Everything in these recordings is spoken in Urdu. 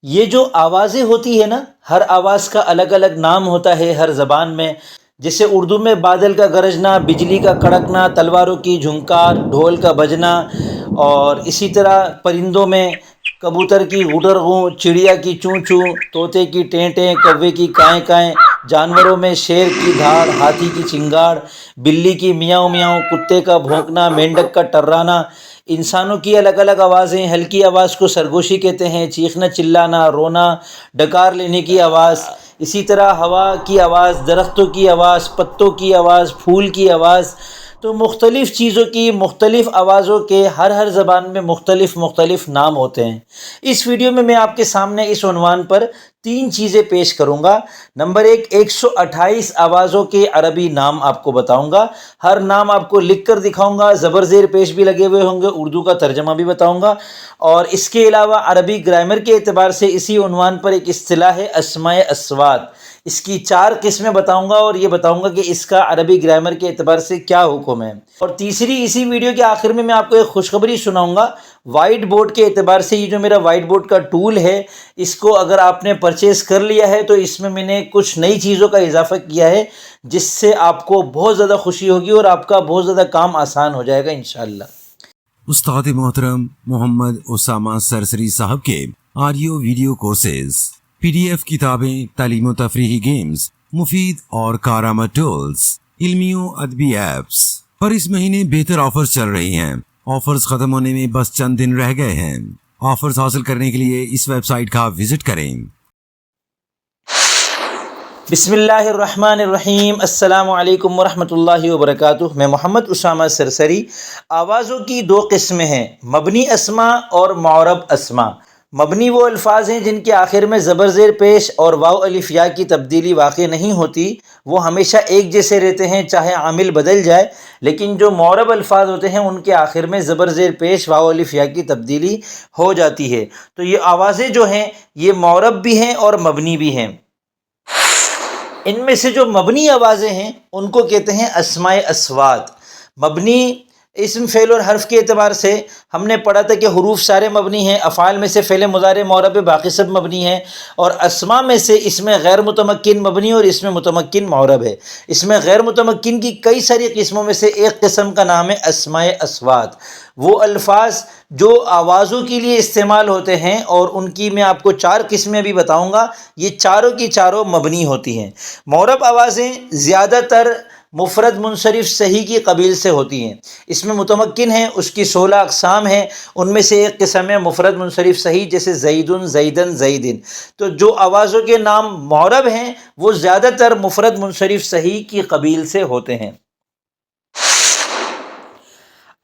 یہ جو آوازیں ہوتی ہے نا، ہر آواز کا الگ الگ نام ہوتا ہے ہر زبان میں. جیسے اردو میں بادل کا گرجنا، بجلی کا کڑکنا، تلواروں کی جھنکار، ڈھول کا بجنا. اور اسی طرح پرندوں میں کبوتر کی غٹر غوں، چڑیا کی چوں چوں، طوطے کی ٹیں ٹیں، کوے کی کائیں کائیں. جانوروں میں شیر کی دھاڑ، ہاتھی کی چنگاڑ، بلی کی میاؤں میاؤں، کتے کا بھونکنا، مینڈک کا ٹرانا. انسانوں کی الگ الگ آوازیں. ہلکی آواز کو سرگوشی کہتے ہیں، چیخنا، چلانا، رونا، ڈکار لینے کی آواز. اسی طرح ہوا کی آواز، درختوں کی آواز، پتوں کی آواز، پھول کی آواز. تو مختلف چیزوں کی مختلف آوازوں کے ہر زبان میں مختلف مختلف نام ہوتے ہیں. اس ویڈیو میں آپ کے سامنے اس عنوان پر 3 چیزیں پیش کروں گا. نمبر 1، 128 آوازوں کے عربی نام آپ کو بتاؤں گا. ہر نام آپ کو لکھ کر دکھاؤں گا، زبر زیر پیش بھی لگے ہوئے ہوں گے، اردو کا ترجمہ بھی بتاؤں گا. اور اس کے علاوہ عربی گرامر کے اعتبار سے اسی عنوان پر ایک اصطلاح ہے اسماء اصوات. اس کی 4 قسمیں بتاؤں گا اور یہ بتاؤں گا کہ اس کا عربی گرامر کے اعتبار سے کیا حکم ہے. اور تیسری، اسی ویڈیو کے آخر میں آپ کو ایک خوشخبری سناؤں گا. وائٹ بورڈ کے اعتبار سے یہ جو میرا وائٹ بورڈ کا ٹول ہے، اس کو اگر آپ نے پرچیز کر لیا ہے تو اس میں نے کچھ نئی چیزوں کا اضافہ کیا ہے، جس سے آپ کو بہت زیادہ خوشی ہوگی اور آپ کا بہت زیادہ کام آسان ہو جائے گا انشاءاللہ. استاد محترم محمد اسامہ سرسری صاحب کے آڈیو ویڈیو کورسز، PDF کتابیں، تعلیم و تفریحی گیمز، مفید اور کارآمد ٹولز، علمی و ادبی ایپس پر اس مہینے بہتر آفرز چل رہی ہیں. آفرز ختم ہونے میں بس چند دن رہ گئے ہیں. آفرز حاصل کرنے کے لیے اس ویب سائٹ کا وزٹ کریں. بسم اللہ الرحمن الرحیم. السلام علیکم ورحمۃ اللہ وبرکاتہ. میں محمد اسامہ سرسری. آوازوں کی 2 قسمیں ہیں، مبنی اسماء اور معرب اسماء. مبنی وہ الفاظ ہیں جن کے آخر میں زبر زیر پیش اور واو الف یا کی تبدیلی واقع نہیں ہوتی، وہ ہمیشہ ایک جیسے رہتے ہیں چاہے عامل بدل جائے. لیکن جو معرب الفاظ ہوتے ہیں ان کے آخر میں زبر زیر پیش واو الف یا کی تبدیلی ہو جاتی ہے. تو یہ آوازیں جو ہیں یہ معرب بھی ہیں اور مبنی بھی ہیں. ان میں سے جو مبنی آوازیں ہیں ان کو کہتے ہیں اسماء اصوات. مبنی اسم، فعل اور حرف کے اعتبار سے ہم نے پڑھا تھا کہ حروف سارے مبنی ہیں. افعال میں سے فعل مضارع معرب ہے، باقی سب مبنی ہیں. اور اسماء میں سے اس میں غیر متمکن مبنی اور اس میں متمکن معرب ہے. اس میں غیر متمکن کی کئی ساری قسموں میں سے ایک قسم کا نام ہے اسماء اصوات. وہ الفاظ جو آوازوں کے لیے استعمال ہوتے ہیں اور ان کی میں آپ کو 4 قسمیں بھی بتاؤں گا. یہ چاروں کی چاروں مبنی ہوتی ہیں. معرب آوازیں زیادہ تر مفرد منصرف صحیح کی قبیل سے ہوتی ہیں. اس میں متمکن ہیں، اس کی 16 اقسام ہیں. ان میں سے ایک قسم ہے مفرد منصرف صحیح، جیسے زیدن، زیدن، زیدن. تو جو آوازوں کے نام معرب ہیں وہ زیادہ تر مفرد منصرف صحیح کی قبیل سے ہوتے ہیں.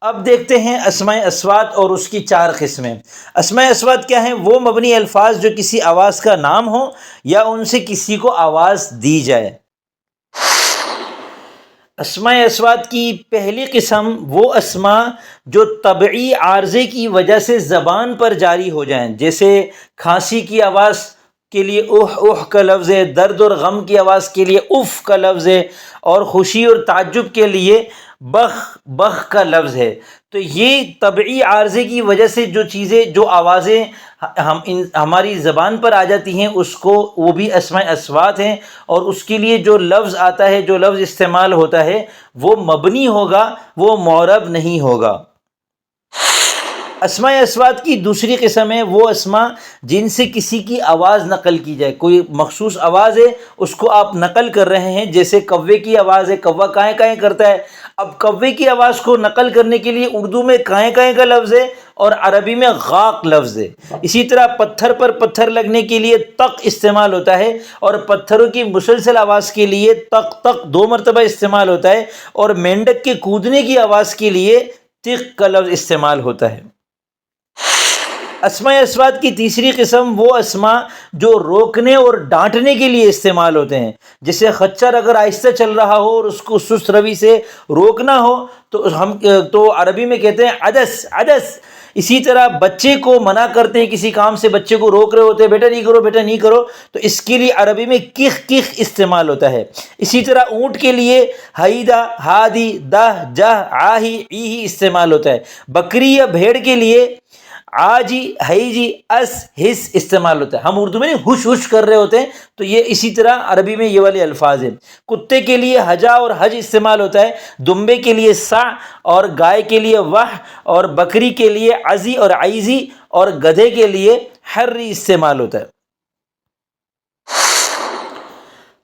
اب دیکھتے ہیں اسماء اصوات اور اس کی 4 قسمیں. اسماء اصوات کیا ہیں؟ وہ مبنی الفاظ جو کسی آواز کا نام ہو یا ان سے کسی کو آواز دی جائے. اسماء اصوات کی پہلی قسم وہ اسماء جو طبعی عارضے کی وجہ سے زبان پر جاری ہو جائیں. جیسے کھانسی کی آواز کے لیے اوہ اوہ کا لفظ ہے، درد اور غم کی آواز کے لیے اف کا لفظ ہے، اور خوشی اور تعجب کے لیے بخ بخ کا لفظ ہے. تو یہ طبعی عارضے کی وجہ سے جو چیزیں، جو آوازیں ہماری زبان پر آ جاتی ہیں، اس کو وہ بھی اسماء اصوات ہیں. اور اس کے لیے جو لفظ آتا ہے، جو لفظ استعمال ہوتا ہے، وہ مبنی ہوگا، وہ معرب نہیں ہوگا. اسماء اصوات کی دوسری قسم ہے وہ اسماء جن سے کسی کی آواز نقل کی جائے. کوئی مخصوص آواز ہے، اس کو آپ نقل کر رہے ہیں. جیسے کوے کی آواز ہے، کوا کائیں کائیں کرتا ہے. اب کوے کی آواز کو نقل کرنے کے لیے اردو میں کائیں کائیں کا لفظ ہے اور عربی میں غاق لفظ ہے. اسی طرح پتھر پر پتھر لگنے کے لیے تق استعمال ہوتا ہے، اور پتھروں کی مسلسل آواز کے لیے تق تق 2 مرتبہ استعمال ہوتا ہے. اور مینڈک کے کودنے کی آواز کے لیے تق کا لفظ استعمال ہوتا ہے. اسماء اصوات کی تیسری قسم وہ اسماء جو روکنے اور ڈانٹنے کے لیے استعمال ہوتے ہیں. جیسے خچر اگر آہستہ چل رہا ہو اور اس کو سست روی سے روکنا ہو تو عربی میں کہتے ہیں عدس عدس. اسی طرح بچے کو منع کرتے ہیں کسی کام سے، بچے کو روک رہے ہوتے ہیں، بیٹا نہیں کرو، بیٹا نہیں کرو، تو اس کے لیے عربی میں کخ کخ استعمال ہوتا ہے. اسی طرح اونٹ کے لیے حیدہ، ہادی، دہ، جہ، آہی، ایہی استعمال ہوتا ہے. بکری یا بھیڑ کے لیے آ جی ہئی جی اس ہس استعمال ہوتا ہے. ہم اردو میں ہوش ہوش کر رہے ہوتے ہیں تو یہ اسی طرح عربی میں یہ والے الفاظ ہیں. کتے کے لیے حجا اور حج استعمال ہوتا ہے. دمبے کے لیے سع اور گائے کے لیے وح اور بکری کے لیے عزی اور عیزی اور گدھے کے لیے حری استعمال ہوتا ہے.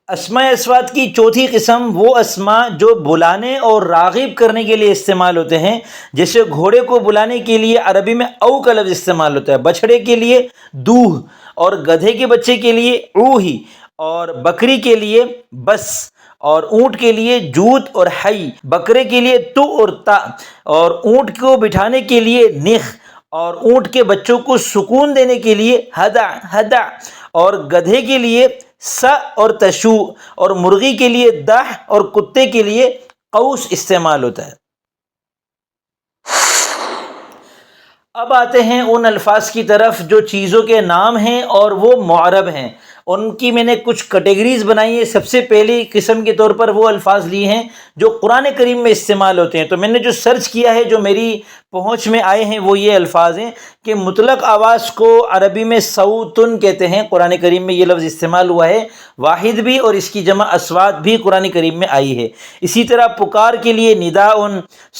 اسماء اصوات کی چوتھی قسم وہ اسماء جو بلانے اور راغب کرنے کے لیے استعمال ہوتے ہیں. جیسے گھوڑے کو بلانے کے لیے عربی میں او کا لفظ استعمال ہوتا ہے، بچھڑے کے لیے دوہ اور گدھے کے بچے کے لیے اوہی اور بکری کے لیے بس اور اونٹ کے لیے جوت اور حی، بکرے کے لیے تو اور تا اور اونٹ کو بٹھانے کے لیے نخ اور اونٹ کے بچوں کو سکون دینے کے لیے ہدا ہدا اور گدھے کے لیے س اور تشو اور مرغی کے لیے دہ اور کتے کے لیے قوس استعمال ہوتا ہے. اب آتے ہیں ان الفاظ کی طرف جو چیزوں کے نام ہیں اور وہ معرب ہیں. ان کی میں نے کچھ کیٹیگریز بنائی ہیں. سب سے پہلی قسم کے طور پر وہ الفاظ لیے ہیں جو قرآن کریم میں استعمال ہوتے ہیں. تو میں نے جو سرچ کیا ہے، جو میری پہنچ میں آئے ہیں، وہ یہ الفاظ ہیں کہ مطلق آواز کو عربی میں صوتن کہتے ہیں. قرآن کریم میں یہ لفظ استعمال ہوا ہے. واحد بھی اور اس کی جمع اصوات بھی قرآن کریم میں آئی ہے. اسی طرح پکار کے لیے نداء،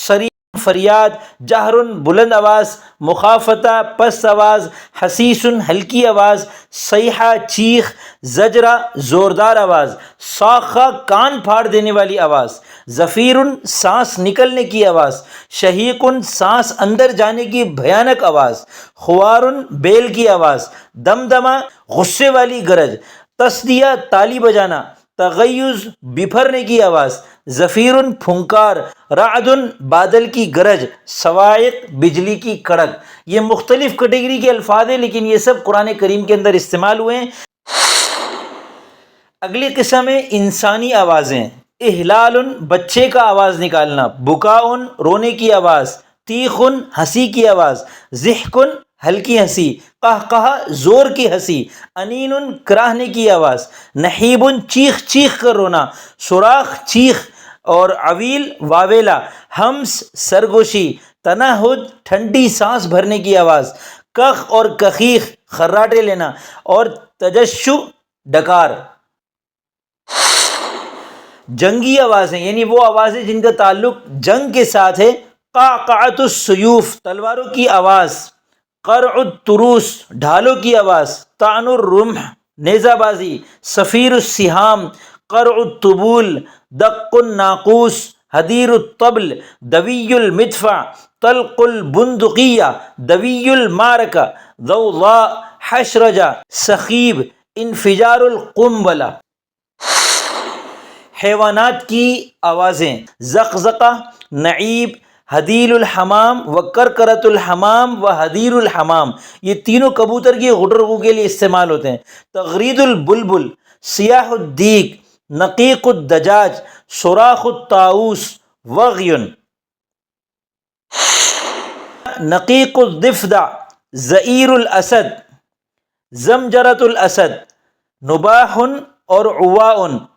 صریح فریاد، جہر بلند آواز، مخافتہ پست آواز، حسیس ہلکی آواز، صیحہ چیخ، زجرہ زوردار آواز، صاخہ کان پھاڑ دینے والی آواز، زفیر سانس نکلنے کی آواز، شہیق سانس اندر جانے کی بھیانک آواز، خوار بیل کی آواز، دمدمہ غصے والی گرج، تصدیہ تالی بجانا، تغیظ بپھرنے کی آواز، زفیر پھنکار، رعد بادل کی گرج، صواعق بجلی کی کڑک. یہ مختلف کیٹیگری کے الفاظ ہیں لیکن یہ سب قرآن کریم کے اندر استعمال ہوئے ہیں. اگلی قسم ہے انسانی آوازیں. احلال بچے کا آواز نکالنا، بکاء رونے کی آواز، تیخ ہنسی کی آواز، ضحک ہلکی ہنسی، قہقہہ زور کی ہنسی، انین کراہنے کی آواز، نحیب چیخ چیخ کر رونا، صراخ چیخ اور عویل واویلا، ہمس سرگوشی، تنہد ٹھنڈی سانس بھرنے کی آواز، کخ اور کخیخ خراٹے لینا اور تجشع ڈکار. جنگی آوازیں یعنی وہ آوازیں جن کا تعلق جنگ کے ساتھ ہے. قعقعۃ السیوف تلواروں کی آواز، قرع التروس ڈھالوں کی آواز، طعن الرمح نیزہ بازی، صفیر السہام، قرع الطبول، دق الناقوس، حدیر الطبل، دوی المدفع، طلق البندقیہ، دوی المعرکہ، ضوضاء، حشرجہ، سخیب، انفجار القنبلہ. حیوانات کی آوازیں، زقزقہ، نعیب، حدیل الحمام و کرکرت الحمام و حدیر الحمام، یہ تینوں کبوتر کی غٹرغو کے لیے استعمال ہوتے ہیں. تغرید البلبل، سیاح الدیگ، نقیق الدجاج، صراخ الطاؤوس، وغی، نقیق الضفدع، زئیر الاسد، زمجرۃ الاسد، نباح اور عواء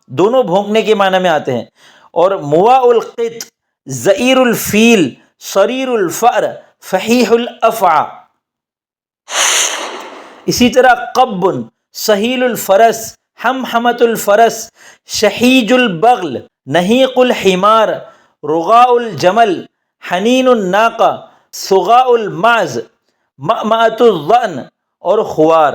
دونوں بھونکنے کے معنی میں آتے ہیں، اور مواء القط، زئیر الفیل، صریر الفأر، فحیح الافعى. اسی طرح قب، سہیل الفرس، حمحمۃ الفرس، شحیج البغل، نہیق الحمار، رغاء الجمل، حنین الناقہ، صغاء المعز، مأمأۃ الظأن اور خوار.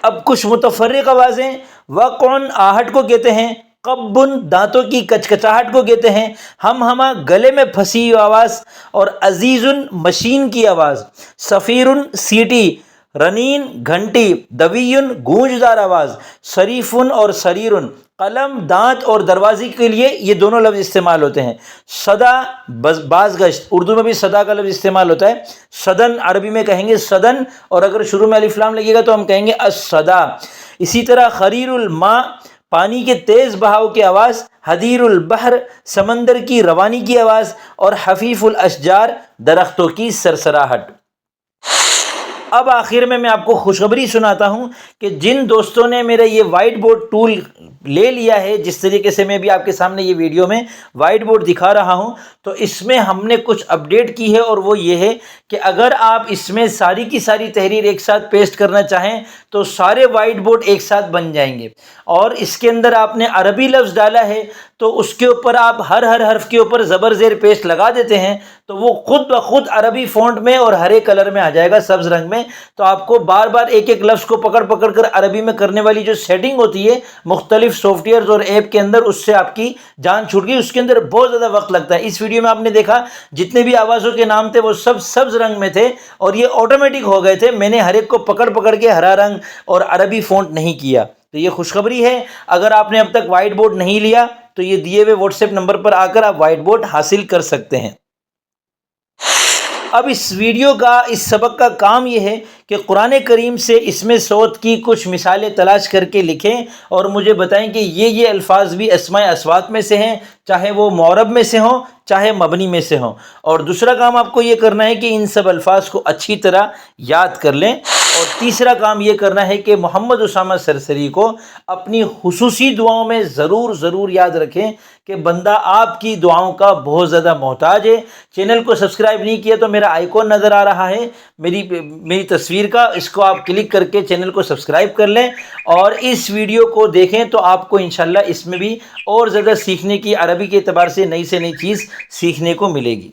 اب کچھ متفرق آوازیں. وقع آہٹ کو کہتے ہیں، قب دانتوں کی کچکچاہٹ کو کہتے ہیں، ہمہمہ گلے میں پھنسی ہوئی آواز اور عزیز مشین کی آواز، صفیر سیٹی، رنین گھنٹی، دوی گونجدار آواز، صریف اور صریر. قلم دانت اور دروازے کے لیے یہ دونوں لفظ استعمال ہوتے ہیں. صدا بازگشت، اردو میں بھی صدا کا لفظ استعمال ہوتا ہے. صدن عربی میں کہیں گے صدن، اور اگر شروع میں الف لام لگے گا تو ہم کہیں گے الصدا. اسی طرح خریر الماء پانی کے تیز بہاؤ کی آواز، حدیر البحر سمندر کی روانی کی آواز، اور حفیف الاشجار درختوں کی سرسراہٹ. اب آخر میں آپ کو خوشخبری سناتا ہوں کہ جن دوستوں نے میرا یہ وائٹ بورڈ ٹول لے لیا ہے، جس طریقے سے میں بھی آپ کے سامنے یہ ویڈیو میں وائٹ بورڈ دکھا رہا ہوں، تو اس میں ہم نے کچھ اپڈیٹ کی ہے، اور وہ یہ ہے کہ اگر آپ اس میں ساری کی ساری تحریر ایک ساتھ پیسٹ کرنا چاہیں تو سارے وائٹ بورڈ ایک ساتھ بن جائیں گے۔ اور اس کے اندر آپ نے عربی لفظ ڈالا ہے تو اس کے اوپر آپ ہر حرف کے اوپر زبر زیر پیسٹ لگا دیتے ہیں تو وہ خود بخود عربی فونٹ میں اور ہرے کلر میں آ جائے گا، سبز رنگ میں۔ تو آپ کو بار بار ایک ایک لفظ کو پکڑ پکڑ کر عربی میں کرنے والی جو سیٹنگ ہوتی ہے مختلف سافٹ ویئرز اور ایپ کے اندر، اس سے آپ کی جان چھوٹ گئی۔ اس کے اندر بہت زیادہ وقت لگتا ہے۔ اس ویڈیو میں آپ نے دیکھا جتنے بھی آوازوں کے نام تھے وہ سب سبز رنگ میں تھے اور یہ آٹومیٹک ہو گئے تھے، میں نے ہر ایک کو پکڑ پکڑ کے ہرا رنگ اور عربی فونٹ نہیں کیا۔ تو یہ خوشخبری ہے، اگر آپ نے اب تک وائٹ بورڈ نہیں لیا تو یہ دیے ہوئے واٹس ایپ نمبر پر آ کر آپ وائٹ بورڈ حاصل کر سکتے ہیں۔ اب اس ویڈیو کا، اس سبق کا کام یہ ہے کہ قرآن کریم سے اسم صوت کی کچھ مثالیں تلاش کر کے لکھیں اور مجھے بتائیں کہ یہ الفاظ بھی اسماء اصوات میں سے ہیں، چاہے وہ معرب میں سے ہوں چاہے مبنی میں سے ہوں۔ اور دوسرا کام آپ کو یہ کرنا ہے کہ ان سب الفاظ کو اچھی طرح یاد کر لیں، اور تیسرا کام یہ کرنا ہے کہ محمد اسامہ سرسری کو اپنی خصوصی دعاؤں میں ضرور یاد رکھیں کہ بندہ آپ کی دعاؤں کا بہت زیادہ محتاج ہے۔ چینل کو سبسکرائب نہیں کیا تو میرا آئیکن نظر آ رہا ہے میری تصویر کا، اس کو آپ کلک کر کے چینل کو سبسکرائب کر لیں اور اس ویڈیو کو دیکھیں تو آپ کو انشاءاللہ اس میں بھی اور زیادہ سیکھنے کی، عربی کے اعتبار سے نئی سے نئی چیز سیکھنے کو ملے گی۔